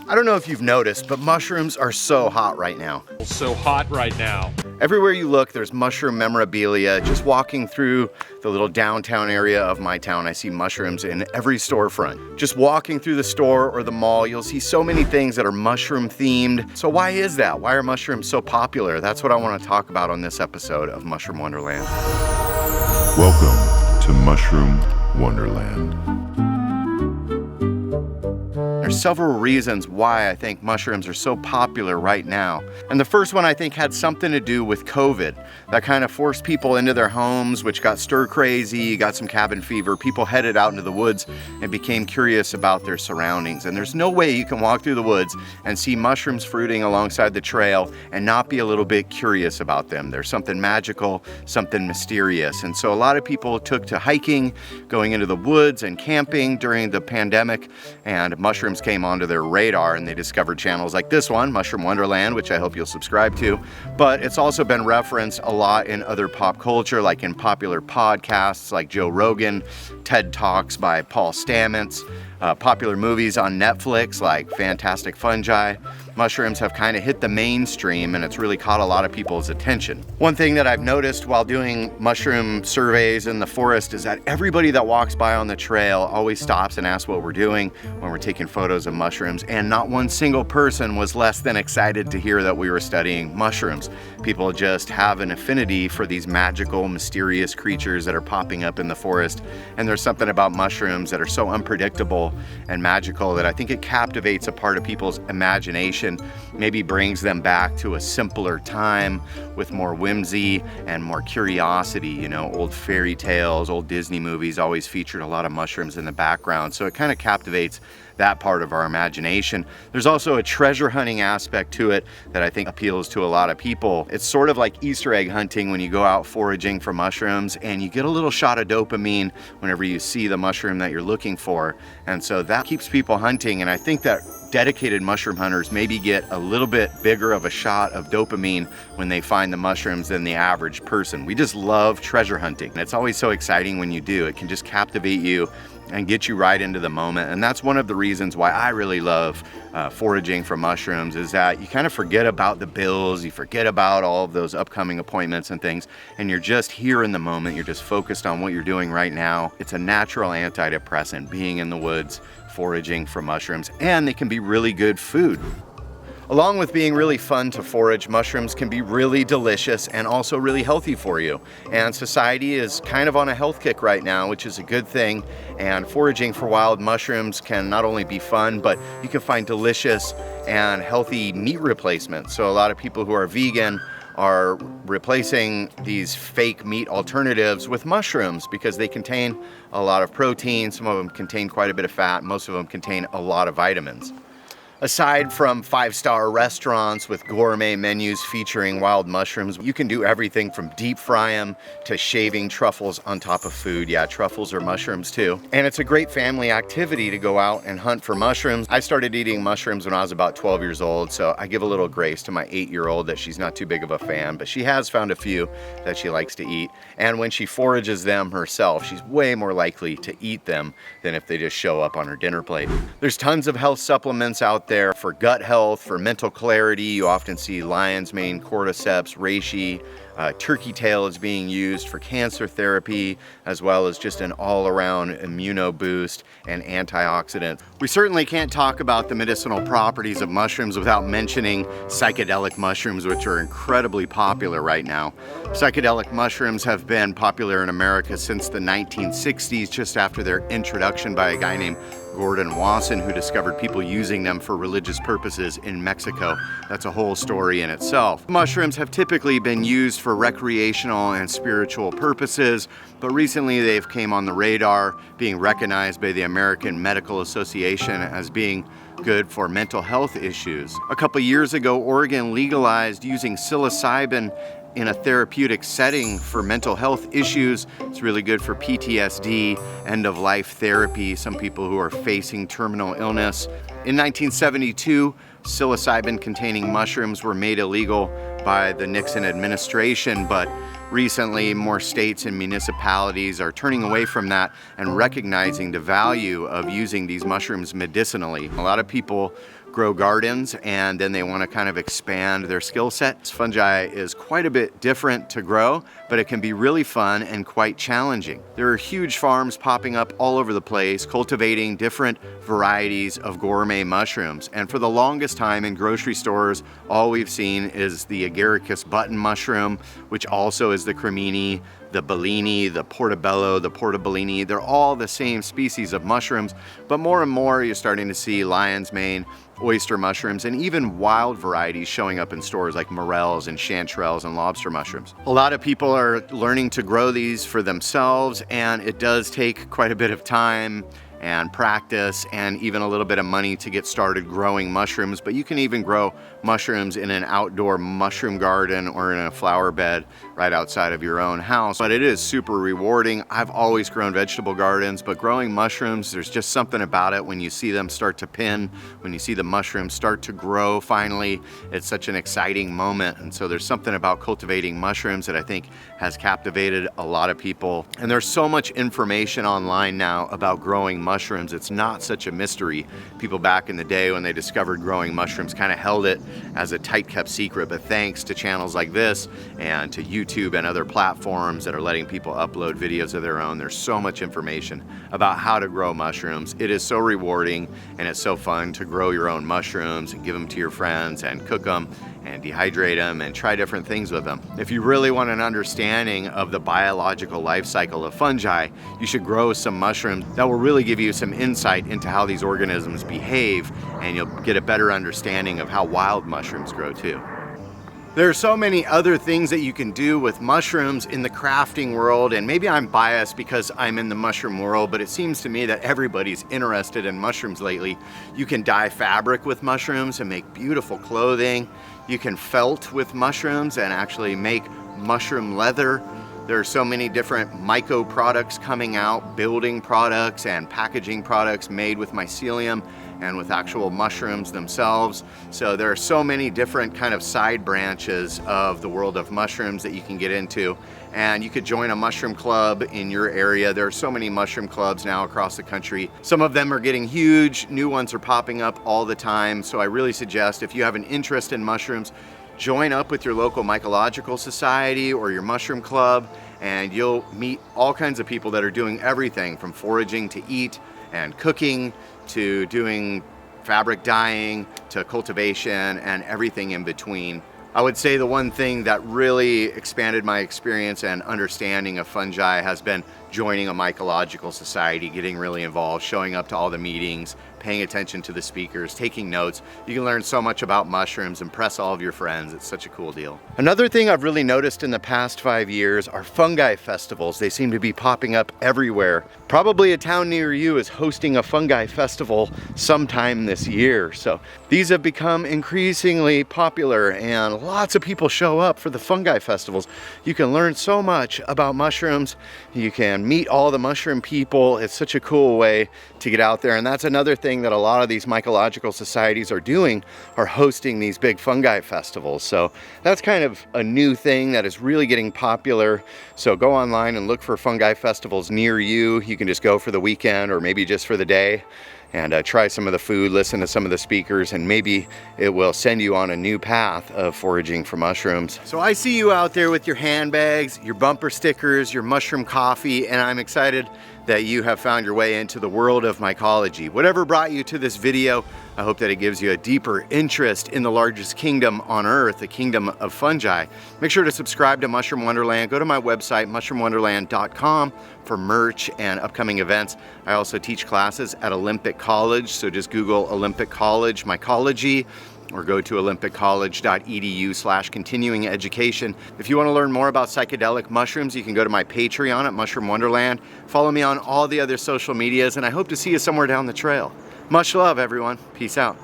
I don't know if you've noticed, but mushrooms are so hot right now. So hot right now. Everywhere you look, there's mushroom memorabilia. Just walking through the little downtown area of my town, I see mushrooms in every storefront. Just walking through the store or the mall, you'll see so many things that are mushroom themed. So why is that? Why are mushrooms so popular? That's what I want to talk about on this episode of Mushroom Wonderland. Welcome to Mushroom Wonderland. There's several reasons why I think mushrooms are so popular right now. And the first one I think had something to do with COVID. That kind of forced people into their homes, which got stir crazy, got some cabin fever. People headed out into the woods and became curious about their surroundings. And there's no way you can walk through the woods and see mushrooms fruiting alongside the trail and not be a little bit curious about them. There's something magical, something mysterious. And so a lot of people took to hiking, going into the woods and camping during the pandemic, and mushrooms came onto their radar, and they discovered channels like this one, Mushroom Wonderland, which I hope you'll subscribe to. But it's also been referenced a lot in other pop culture, like in popular podcasts like Joe Rogan, TED Talks by Paul Stamets, popular movies on Netflix like Fantastic Fungi. Mushrooms have kind of hit the mainstream, and it's really caught a lot of people's attention. One thing that I've noticed while doing mushroom surveys in the forest is that everybody that walks by on the trail always stops and asks what we're doing when we're taking photos of mushrooms, and not one single person was less than excited to hear that we were studying mushrooms. People just have an affinity for these magical, mysterious creatures that are popping up in the forest, and there's something about mushrooms that are so unpredictable and magical that I think it captivates a part of people's imagination, maybe brings them back to a simpler time with more whimsy and more curiosity. You know, old fairy tales, old Disney movies always featured a lot of mushrooms in the background, so it kind of captivates that part of our imagination. There's also a treasure hunting aspect to it that I think appeals to a lot of people. It's sort of like Easter egg hunting when you go out foraging for mushrooms, and you get a little shot of dopamine whenever you see the mushroom that you're looking for. And so that keeps people hunting, and I think that dedicated mushroom hunters maybe get a little bit bigger of a shot of dopamine when they find the mushrooms than the average person. We just love treasure hunting, and it's always so exciting when you do. It can just captivate you and get you right into the moment. And that's one of the reasons why I really love foraging for mushrooms, is that you kind of forget about the bills, you forget about all of those upcoming appointments and things, and you're just here in the moment. You're just focused on what you're doing right now. It's a natural antidepressant, being in the woods, foraging for mushrooms, and they can be really good food. Along with being really fun to forage, mushrooms can be really delicious and also really healthy for you. And society is kind of on a health kick right now, which is a good thing. And foraging for wild mushrooms can not only be fun, but you can find delicious and healthy meat replacements. So a lot of people who are vegan are replacing these fake meat alternatives with mushrooms because they contain a lot of protein. Some of them contain quite a bit of fat. Most of them contain a lot of vitamins. Aside from five-star restaurants with gourmet menus featuring wild mushrooms, you can do everything from deep fry them to shaving truffles on top of food. Yeah, truffles are mushrooms too. And it's a great family activity to go out and hunt for mushrooms. I started eating mushrooms when I was about 12 years old, so I give a little grace to my 8-year-old that she's not too big of a fan, but she has found a few that she likes to eat. And when she forages them herself, she's way more likely to eat them than if they just show up on her dinner plate. There's tons of health supplements out there for gut health, for mental clarity. You often see lion's mane, cordyceps, reishi, turkey tail is being used for cancer therapy, as well as just an all-around immuno boost and antioxidant. We certainly can't talk about the medicinal properties of mushrooms without mentioning psychedelic mushrooms, which are incredibly popular right now. Psychedelic mushrooms have been popular in America since the 1960s, just after their introduction by a guy named Gordon Wasson, who discovered people using them for religious purposes in Mexico. That's a whole story in itself. Mushrooms have typically been used for recreational and spiritual purposes, but recently they've came on the radar, being recognized by the American Medical Association as being good for mental health issues. A couple years ago, Oregon legalized using psilocybin in a therapeutic setting for mental health issues. It's really good for PTSD, end-of-life therapy, some people who are facing terminal illness. In 1972, psilocybin-containing mushrooms were made illegal by the Nixon administration, but recently more states and municipalities are turning away from that and recognizing the value of using these mushrooms medicinally. A lot of people grow gardens and then they want to kind of expand their skill set. Fungi is quite a bit different to grow, but it can be really fun and quite challenging. There are huge farms popping up all over the place, cultivating different varieties of gourmet mushrooms. And for the longest time in grocery stores, all we've seen is the agaricus button mushroom, which also is the cremini, the bellini, the portobello, the portobellini. They're all the same species of mushrooms, but more and more you're starting to see lion's mane, oyster mushrooms, and even wild varieties showing up in stores like morels and chanterelles and lobster mushrooms. A lot of people are learning to grow these for themselves, and it does take quite a bit of time and practice and even a little bit of money to get started growing mushrooms, but you can even grow mushrooms in an outdoor mushroom garden or in a flower bed right outside of your own house. But it is super rewarding. I've always grown vegetable gardens, but growing mushrooms, there's just something about it when you see them start to pin, when you see the mushrooms start to grow finally. It's such an exciting moment. And so there's something about cultivating mushrooms that I think has captivated a lot of people. And there's so much information online now about growing mushrooms. It's not such a mystery. People back in the day when they discovered growing mushrooms kind of held it as a tight kept secret, but thanks to channels like this and to YouTube and other platforms that are letting people upload videos of their own, there's so much information about how to grow mushrooms. It is so rewarding and it's so fun to grow your own mushrooms and give them to your friends and cook them and dehydrate them and try different things with them. If you really want an understanding of the biological life cycle of fungi, you should grow some mushrooms that will really give you some insight into how these organisms behave, and you'll get a better understanding of how wild mushrooms grow too. There are so many other things that you can do with mushrooms in the crafting world, and maybe I'm biased because I'm in the mushroom world, but it seems to me that everybody's interested in mushrooms lately. You can dye fabric with mushrooms and make beautiful clothing. You can felt with mushrooms and actually make mushroom leather. There are so many different myco products coming out, building products and packaging products made with mycelium and with actual mushrooms themselves. So there are so many different kind of side branches of the world of mushrooms that you can get into. And you could join a mushroom club in your area. There are so many mushroom clubs now across the country. Some of them are getting huge, new ones are popping up all the time. So I really suggest if you have an interest in mushrooms, join up with your local mycological society or your mushroom club, and you'll meet all kinds of people that are doing everything from foraging to eat and cooking to doing fabric dyeing to cultivation and everything in between. I would say the one thing that really expanded my experience and understanding of fungi has been joining a mycological society, getting really involved, showing up to all the meetings, paying attention to the speakers, taking notes. You can learn so much about mushrooms, impress all of your friends. It's such a cool deal. Another thing I've really noticed in the past 5 years are fungi festivals. They seem to be popping up everywhere. Probably a town near you is hosting a fungi festival sometime this year. So these have become increasingly popular and lots of people show up for the fungi festivals. You can learn so much about mushrooms. You can meet all the mushroom people. It's such a cool way to get out there. And that's another thing that a lot of these mycological societies are doing, are hosting these big fungi festivals. So that's kind of a new thing that is really getting popular. So go online and look for fungi festivals near you. You can just go for the weekend or maybe just for the day and try some of the food, listen to some of the speakers, and maybe it will send you on a new path of foraging for mushrooms. So I see you out there with your handbags, your bumper stickers, your mushroom coffee, and I'm excited that you have found your way into the world of mycology. Whatever brought you to this video, I hope that it gives you a deeper interest in the largest kingdom on earth, the kingdom of fungi. Make sure to subscribe to Mushroom Wonderland. Go to my website, mushroomwonderland.com, for merch and upcoming events. I also teach classes at Olympic College, so just Google Olympic College Mycology, or go to olympiccollege.edu/continuing education. If you want to learn more about psychedelic mushrooms, you can go to my Patreon at Mushroom Wonderland. Follow me on all the other social medias, and I hope to see you somewhere down the trail. Much love, everyone. Peace out.